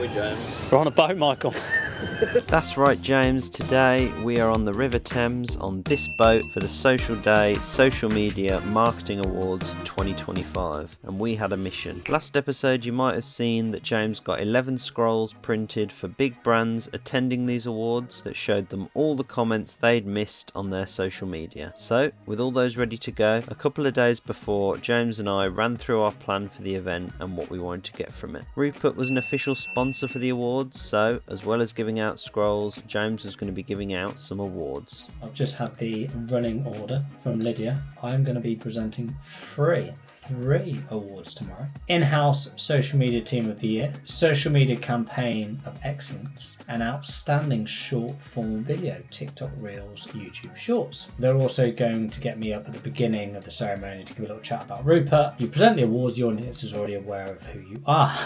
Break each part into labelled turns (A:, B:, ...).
A: we, James?
B: We're on a boat, Michael.
C: That's right, James. Today we are on the River Thames on this boat for the Social Day Social Media Marketing Awards 2025, and we had a mission. Last episode you might have seen that James got 11 scrolls printed for big brands attending these awards that showed them all the comments they'd missed on their social media. So, with all those ready to go, a couple of days before, James and I ran through our plan for the event and what we wanted to get from it. Rupert was an official sponsor for the awards, so as well as giving out scrolls, James was going to be giving out some awards.
B: I've just had the running order from Lydia. I'm going to be presenting three awards tomorrow. In-house Social Media Team of the Year, Social Media Campaign of Excellence, and Outstanding Short Form Video, TikTok Reels, YouTube Shorts. They're also going to get me up at the beginning of the ceremony to give a little chat about Rupert. You present the awards, the audience is already aware of who you are.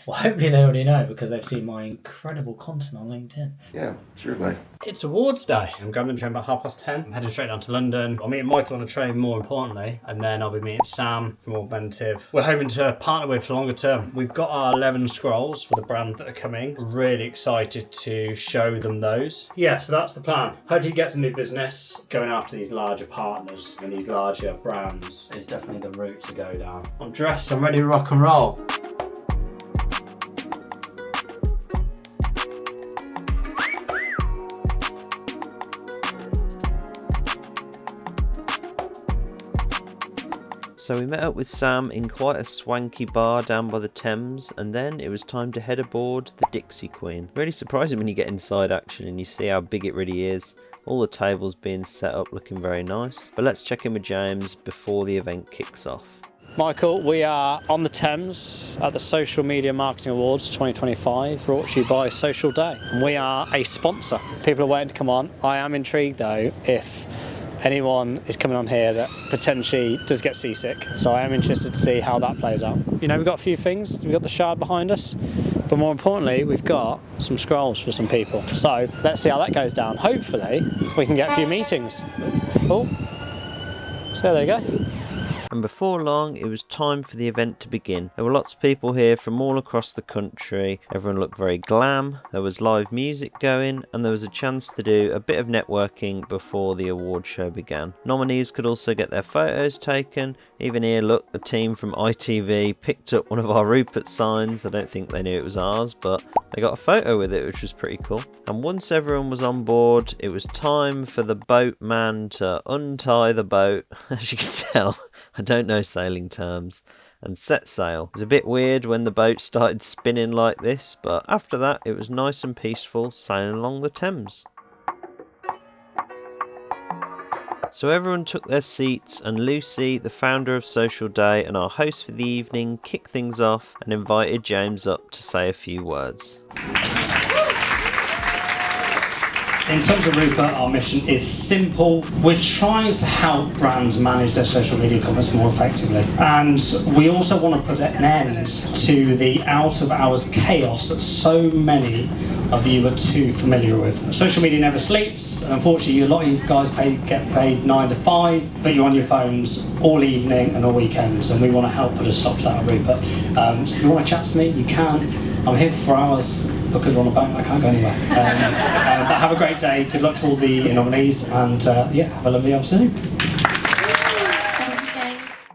B: Well, hopefully they already know because they've seen my incredible content on LinkedIn.
A: Yeah, sure, mate.
B: It's awards day. I'm going on the train about 10:30. I'm heading straight down to London. I'll meet Michael on the train, more importantly, and then I'll be meeting Sam from Augmentive. We're hoping to partner with for longer term. We've got our 11 scrolls for the brand that are coming. Really excited to show them those. Yeah, so that's the plan. Hopefully get some new business. Going after these larger partners and these larger brands is definitely the route to go down. I'm dressed, I'm ready to rock and roll.
C: So we met up with Sam in quite a swanky bar down by the Thames, and then it was time to head aboard the Dixie Queen. Really surprising when you get inside actually and you see how big it really is. All the tables being set up looking very nice. But let's check in with James before the event kicks off.
B: Michael, we are on the Thames at the Social Media Marketing Awards 2025, brought to you by Social Day. And we are a sponsor. People are waiting to come on. I am intrigued though if anyone is coming on here that potentially does get seasick. So I am interested to see how that plays out. You know, we've got a few things. We've got the Shard behind us, but more importantly, we've got some scrolls for some people. So let's see how that goes down. Hopefully, we can get a few meetings. Oh, so there you go.
C: And before long, it was time for the event to begin. There were lots of people here from all across the country. Everyone looked very glam. There was live music going, and there was a chance to do a bit of networking before the award show began. Nominees could also get their photos taken. Even here, look, the team from ITV picked up one of our Rupert signs. I don't think they knew it was ours, but they got a photo with it, which was pretty cool. And once everyone was on board, it was time for the boatman to untie the boat. As you can tell, I don't know sailing terms, and set sail. It was a bit weird when the boat started spinning like this, but after that it was nice and peaceful sailing along the Thames. So everyone took their seats, and Lucy, the founder of Social Day and our host for the evening, kicked things off and invited James up to say a few words.
B: In terms of Rupert, our mission is simple. We're trying to help brands manage their social media comments more effectively. And we also want to put an end to the out-of-hours chaos that so many of you are too familiar with. Social media never sleeps. Unfortunately, a lot of you guys get paid 9 to 5, but you're on your phones all evening and all weekends, and we want to help put a stop to that at Rupert. So if you want to chat to me, you can. I'm here for hours because we're on a boat, I can't go anywhere. But have a great day, good luck to all the nominees, and have a lovely afternoon.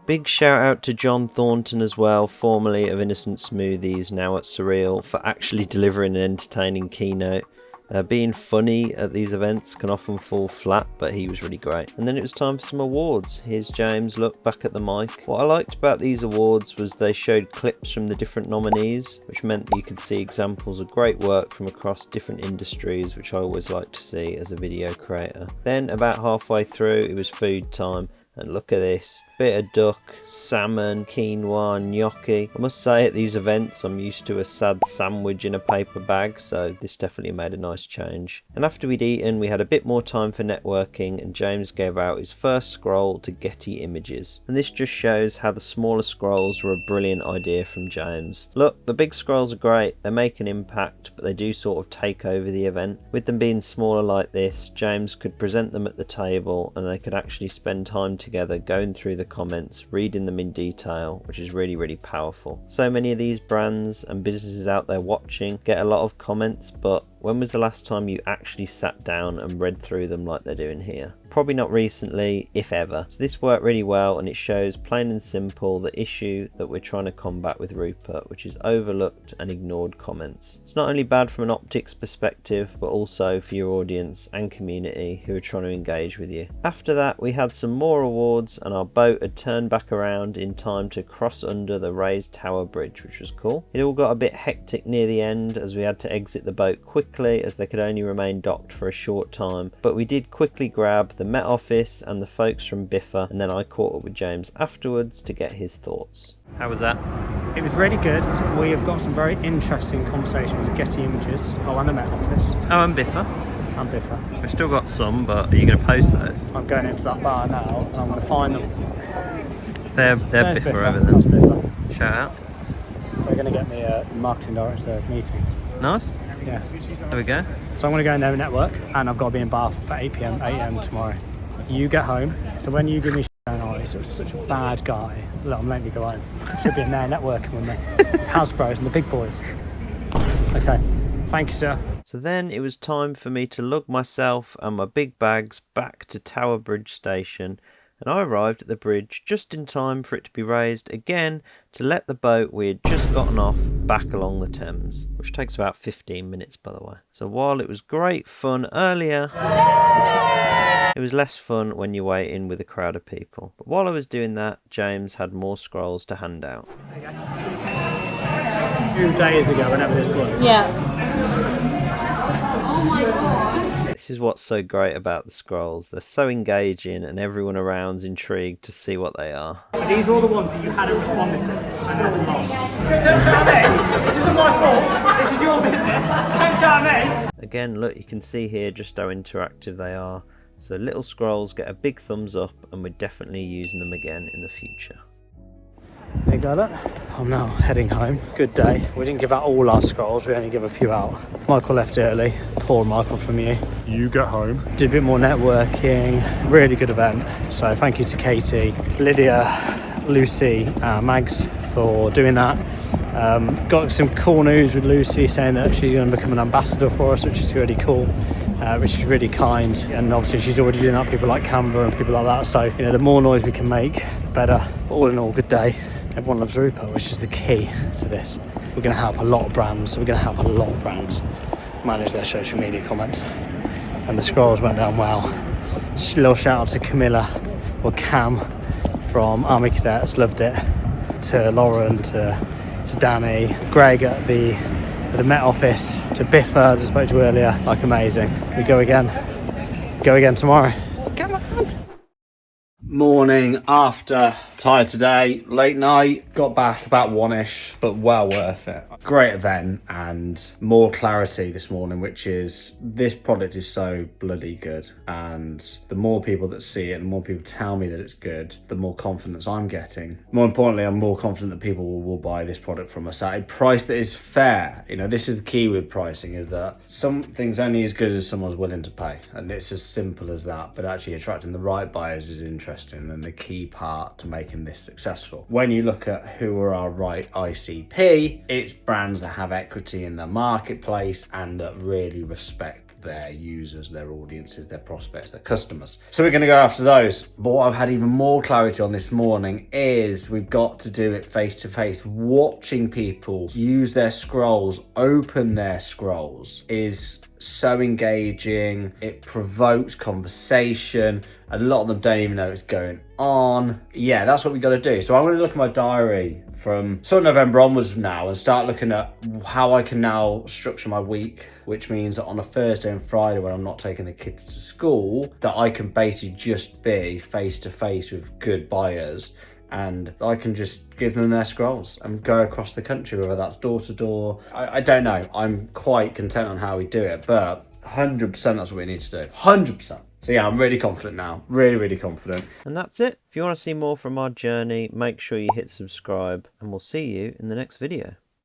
C: Big shout out to John Thornton as well, formerly of Innocent Smoothies, now at Surreal, for actually delivering an entertaining keynote. Being funny at these events can often fall flat, but he was really great. And then it was time for some awards. Here's James, look back at the mic. What I liked about these awards was they showed clips from the different nominees, which meant that you could see examples of great work from across different industries, which I always like to see as a video creator. Then about halfway through, it was food time. And look at this, bit of duck, salmon, quinoa, gnocchi. I must say at these events I'm used to a sad sandwich in a paper bag, so this definitely made a nice change. And after we'd eaten, we had a bit more time for networking, and James gave out his first scroll to Getty Images. And this just shows how the smaller scrolls were a brilliant idea from James. Look, the big scrolls are great, they make an impact, but they do sort of take over the event. With them being smaller like this, James could present them at the table and they could actually spend time together together, going through the comments, reading them in detail, which is really, really powerful. So many of these brands and businesses out there watching get a lot of comments, but when was the last time you actually sat down and read through them like they're doing here? Probably not recently, if ever. So this worked really well, and it shows plain and simple the issue that we're trying to combat with Rupert, which is overlooked and ignored comments. It's not only bad from an optics perspective, but also for your audience and community who are trying to engage with you. After that, we had some more awards, and our boat had turned back around in time to cross under the raised tower bridge, which was cool. It all got a bit hectic near the end as we had to exit the boat quickly as they could only remain docked for a short time, but we did quickly grab the Met Office and the folks from Biffa, and then I caught up with James afterwards to get his thoughts. How was that?
B: It was really good. We have got some very interesting conversations with Getty Images. Oh, and the Met Office.
C: Oh, and Biffa.
B: And Biffa.
C: We've still got some, but are you going to post those?
B: I'm going into that bar now and I'm going to find them.
C: They're
B: There's
C: Biffa over there.
B: That's Biffa.
C: Shout out.
B: They're going to get me a marketing director meeting.
C: Nice.
B: Yeah.
C: There we go.
B: So I'm going to go in their network, and I've got to be in Bath for 8 a.m. tomorrow. You get home, so when you give me eyes, you're such a bad guy. Look, I'm letting you go home. Should be in there networking with me. House bros and the big boys. Okay, thank you, sir.
C: So then it was time for me to lug myself and my big bags back to Tower Bridge Station, and I arrived at the bridge just in time for it to be raised again to let the boat we had just gotten off back along the Thames, which takes about 15 minutes, by the way. So while it was great fun earlier, it was less fun when you wait in with a crowd of people. But while I was doing that, James had more scrolls to hand out.
B: 2 days ago, whenever this was.
A: Yeah. Oh my god.
C: This is what's so great about the scrolls. They're so engaging and everyone around's intrigued to see what they are.
B: These are all the ones that you hadn't responded to, and there's a lot. Don't shout at me! This isn't my fault! This is your business! Don't shout at me!
C: Again, look, you can see here just how interactive they are. So little scrolls get a big thumbs up, and we're definitely using them again in the future.
B: There you go, look. I'm now heading home. Good day. We didn't give out all our scrolls, we only give a few out. Michael left early. Poor Michael from you.
D: You get home.
B: Did a bit more networking. Really good event. So thank you to Katie, Lydia, Lucy, Mags for doing that. Got some cool news with Lucy saying that she's going to become an ambassador for us, which is really cool. Which is really kind, and obviously she's already doing that with people like Canva and people like that, so you know, the more noise we can make, the better. But all in all, good day. Everyone loves Rupert, which is the key to this. We're going to help a lot of brands manage their social media comments, and the scrolls went down well. Just a little shout out to Camilla or Cam from Army Cadets, loved it, to Lauren, to Danny, Greg at the Met Office, to Biffa, as I spoke to earlier, like amazing. We go again tomorrow. Come on. Morning after, tired today, late night, got back about 1ish, but well worth it. Great event and more clarity this morning, which is this product is so bloody good, and the more people that see it, the more people tell me that it's good, the more confidence I'm getting. More importantly, I'm more confident that people will buy this product from us at a price that is fair. You know, this is the key with pricing, is that something's only as good as someone's willing to pay, and it's as simple as that. But actually attracting the right buyers is interesting and the key part to making this successful. When you look at who are our right ICP, it's brands that have equity in their marketplace and that really respect their users, their audiences, their prospects, their customers. So we're going to go after those. But what I've had even more clarity on this morning is we've got to do it face to face. Watching people use their scrolls, open their scrolls is so engaging. It provokes conversation. A lot of them don't even know what's going on. Yeah, that's what we got to do. So I'm going to look at my diary from sort of November onwards now and start looking at how I can now structure my week, which means that on a Thursday and Friday when I'm not taking the kids to school, that I can basically just be face to face with good buyers, and I can just give them their scrolls and go across the country, whether that's door to door. I don't know. I'm quite content on how we do it, but 100% that's what we need to do. 100%. So yeah, I'm really confident now. Really, really confident.
C: And that's it. If you want to see more from our journey, make sure you hit subscribe, and we'll see you in the next video.